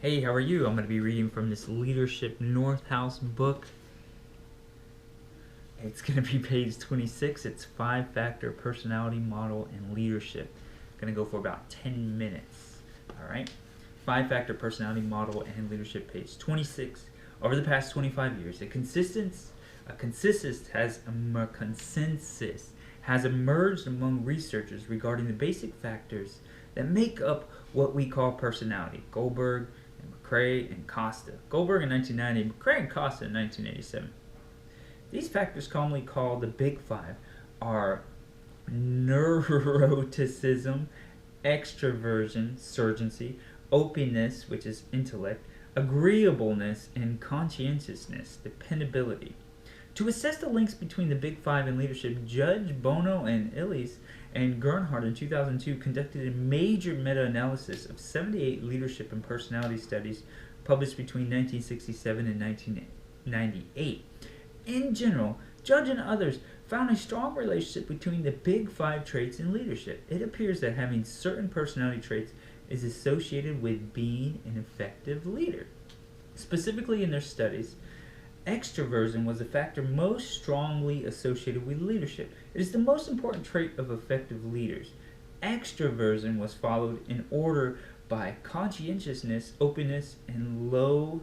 Hey, how are you? I'm going to be reading from this Leadership Northouse book. It's going to be page 26. It's 5-factor personality model and leadership. Going to go for about 10 minutes. All right. 5-factor personality model and leadership, page 26. Over the past 25 years, a consensus has emerged among researchers regarding the basic factors that make up what we call personality. Goldberg, McCrae, and Costa. Goldberg in 1990, McCrae and Costa in 1987. These factors, commonly called the Big Five, are neuroticism, extroversion, surgency, openness, which is intellect, agreeableness, and conscientiousness, dependability. To assess the links between the Big Five and leadership, Judge Bono and Illes and Gernhardt in 2002 conducted a major meta-analysis of 78 leadership and personality studies published between 1967 and 1998. In general, Judge and others found a strong relationship between the Big Five traits in leadership. It appears that having certain personality traits is associated with being an effective leader. Specifically in their studies, extroversion was the factor most strongly associated with leadership. It is the most important trait of effective leaders. Extroversion was followed in order by conscientiousness, openness, and low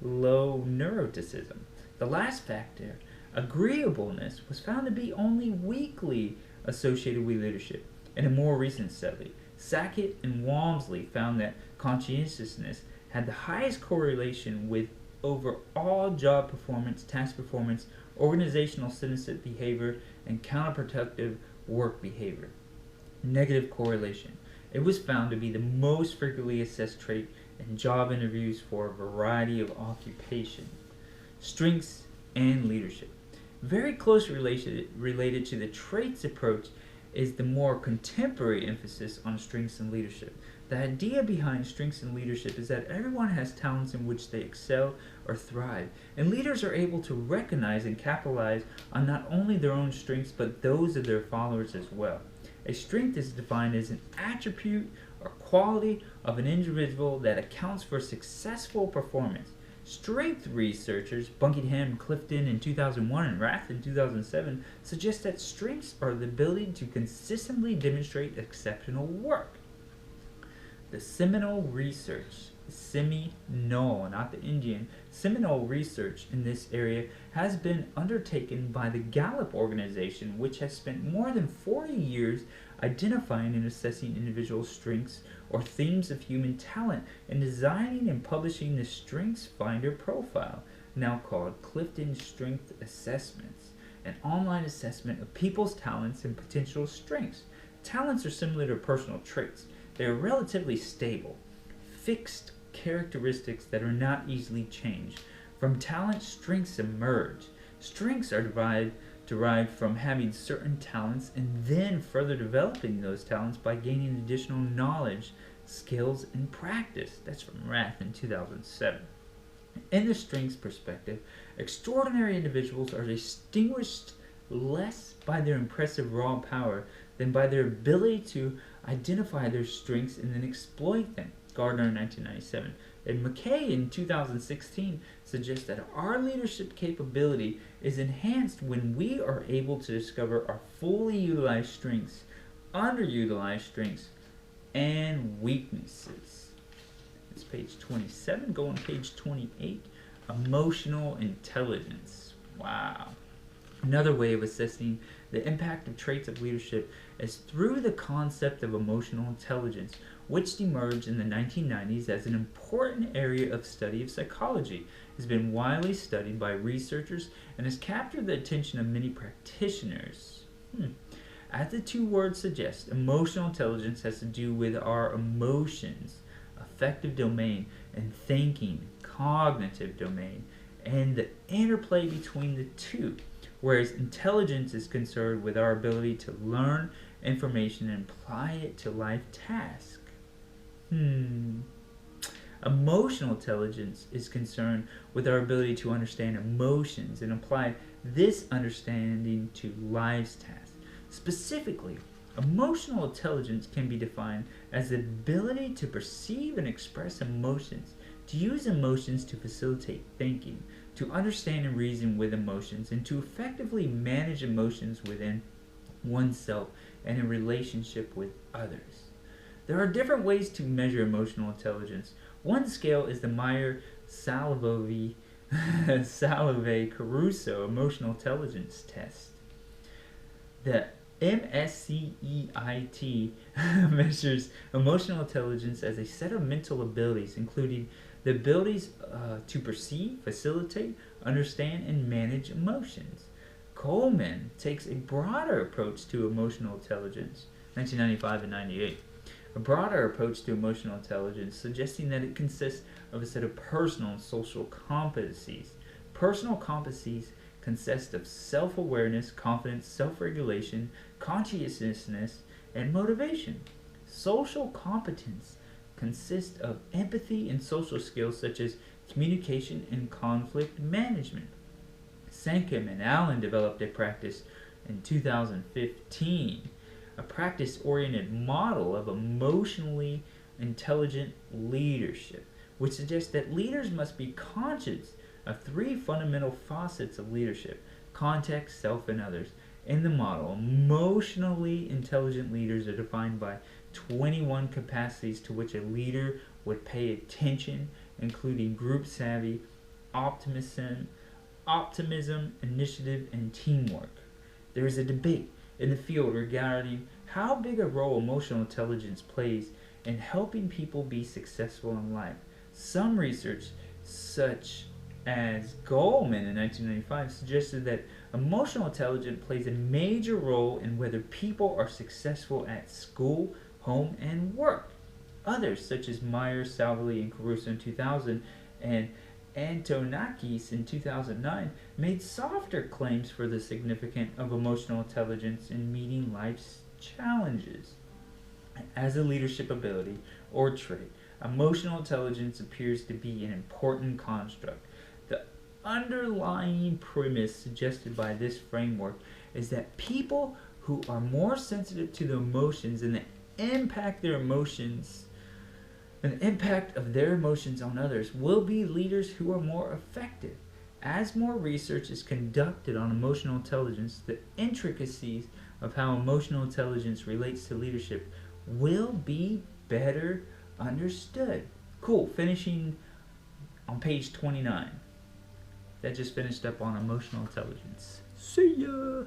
neuroticism. The last factor, agreeableness, was found to be only weakly associated with leadership. In a more recent study, Sackett and Walmsley found that conscientiousness had the highest correlation with overall job performance, task performance, organizational citizenship behavior, and counterproductive work behavior. Negative correlation. It was found to be the most frequently assessed trait in job interviews for a variety of occupations. Strengths and leadership. Very closely related to the traits approach is the more contemporary emphasis on strengths and leadership. The idea behind strengths and leadership is that everyone has talents in which they excel or thrive, and leaders are able to recognize and capitalize on not only their own strengths but those of their followers as well. A strength is defined as an attribute or quality of an individual that accounts for successful performance. Strength researchers Buckingham, Clifton in 2001 and Rath in 2007 suggest that strengths are the ability to consistently demonstrate exceptional work. The seminal research, Seminole, not the Indian, seminal research in this area has been undertaken by the Gallup organization, which has spent more than 40 years identifying and assessing individual strengths or themes of human talent and designing and publishing the Strengths Finder profile, now called Clifton Strength Assessments, an online assessment of people's talents and potential strengths. Talents are similar to personal traits. They are relatively stable, fixed characteristics that are not easily changed. From talent, strengths emerge. Strengths are derived from having certain talents and then further developing those talents by gaining additional knowledge, skills, and practice. That's from Rath in 2007. In the strengths perspective, extraordinary individuals are distinguished less by their impressive raw power than by their ability to identify their strengths and then exploit them. Gardner in 1997. And McKay in 2016 suggests that our leadership capability is enhanced when we are able to discover our fully utilized strengths, underutilized strengths, and weaknesses. It's page 27. Go on page 28. Emotional intelligence. Wow. Another way of assessing the impact of traits of leadership is through the concept of emotional intelligence, which emerged in the 1990s as an important area of study of psychology, has been widely studied by researchers, and has captured the attention of many practitioners. As the two words suggest, emotional intelligence has to do with our emotions, affective domain, and thinking, cognitive domain, and the interplay between the two. Whereas intelligence is concerned with our ability to learn information and apply it to life tasks. Emotional intelligence is concerned with our ability to understand emotions and apply this understanding to life's tasks. Specifically, Emotional intelligence can be defined as the ability to perceive and express emotions, to use emotions to facilitate thinking, to understand and reason with emotions, and to effectively manage emotions within oneself and in relationship with others. There are different ways to measure emotional intelligence. One scale is the Meyer-Salovey-Caruso Emotional Intelligence Test. The MSCEIT measures emotional intelligence as a set of mental abilities, including the abilities to perceive, facilitate, understand, and manage emotions. Coleman takes a broader approach to emotional intelligence, 1995 and 98. A broader approach to emotional intelligence, suggesting that it consists of a set of personal and social competencies. Personal competencies consist of self-awareness, confidence, self-regulation, conscientiousness, and motivation. Social competence consists of empathy and social skills such as communication and conflict management. Sankum and Allen developed a practice in 2015, a practice-oriented model of emotionally intelligent leadership, which suggests that leaders must be conscious of three fundamental facets of leadership: context, self, and others. In the model, emotionally intelligent leaders are defined by 21 capacities to which a leader would pay attention, including group savvy, optimism, initiative, and teamwork. There is a debate in the field regarding how big a role emotional intelligence plays in helping people be successful in life. Some research, such as Goldman in 1995, suggested that emotional intelligence plays a major role in whether people are successful at school, home, and work. Others, such as Myers, Salvely, and Caruso in 2000, and Antonakis in 2009, made softer claims for the significance of emotional intelligence in meeting life's challenges. As a leadership ability or trait, emotional intelligence appears to be an important construct. The underlying premise suggested by this framework is that people who are more sensitive to the emotions and the impact of their emotions on others will be leaders who are more effective. As more research is conducted on emotional intelligence, the intricacies of how emotional intelligence relates to leadership will be better understood. Cool, finishing on page 29. That just finished up on emotional intelligence. See ya!